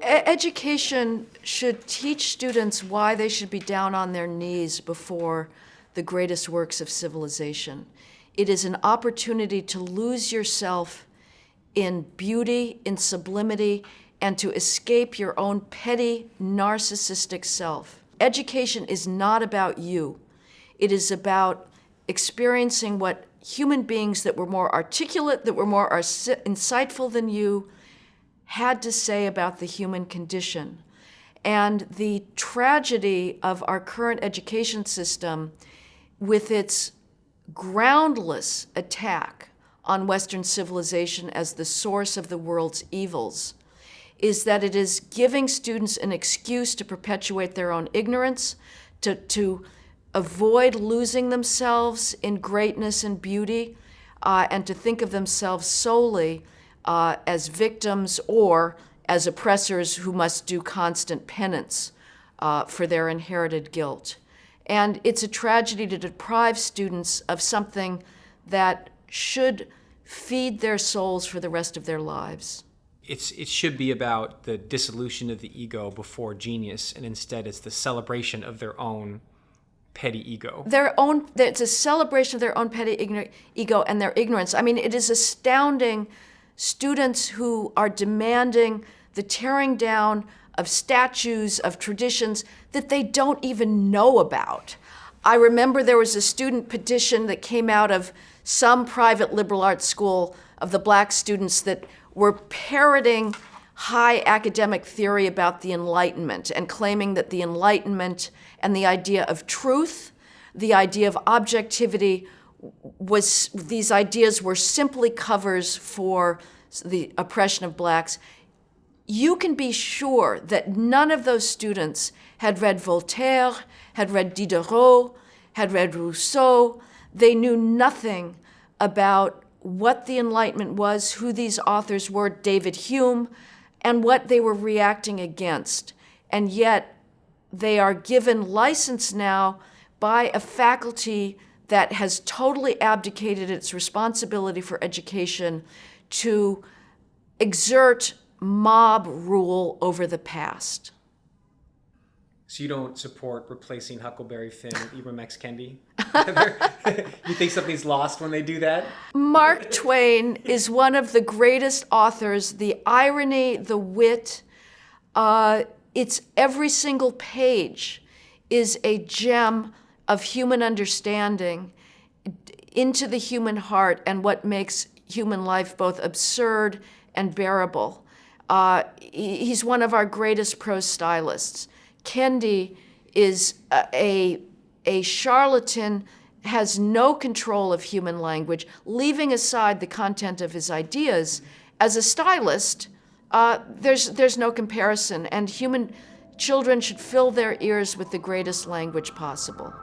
Education should teach students why they should be down on their knees before the greatest works of civilization. It is an opportunity to lose yourself in beauty, in sublimity, and to escape your own petty, narcissistic self. Education is not about you. It is about experiencing what human beings that were more articulate, that were more insightful than you, had to say about the human condition. And the tragedy of our current education system, with its groundless attack on Western civilization as the source of the world's evils, is that it is giving students an excuse to perpetuate their own ignorance, to avoid losing themselves in greatness and beauty, and to think of themselves solely as victims or as oppressors who must do constant penance for their inherited guilt. And it's a tragedy to deprive students of something that should feed their souls for the rest of their lives. It should be about the dissolution of the ego before genius, and instead it's the celebration of their own petty ego. It's a celebration of their own petty ego and their ignorance. I mean, it is astounding. Students who are demanding the tearing down of statues, of traditions that they don't even know about. I remember there was a student petition that came out of some private liberal arts school of the black students that were parroting high academic theory about the Enlightenment and claiming that the Enlightenment and the idea of truth, the idea of objectivity, these ideas were simply covers for the oppression of blacks. You can be sure that none of those students had read Voltaire, had read Diderot, had read Rousseau. They knew nothing about what the Enlightenment was, who these authors were, David Hume, and what they were reacting against. And yet they are given license now by a faculty that has totally abdicated its responsibility for education to exert mob rule over the past. So you don't support replacing Huckleberry Finn with Ibram X. Kendi? You think something's lost when they do that? Mark Twain is one of the greatest authors. The irony, the wit, it's every single page is a gem of human understanding into the human heart and what makes human life both absurd and bearable. He's one of our greatest prose stylists. Kendi is a charlatan, has no control of human language, leaving aside the content of his ideas. As a stylist, there's no comparison, and human children should fill their ears with the greatest language possible.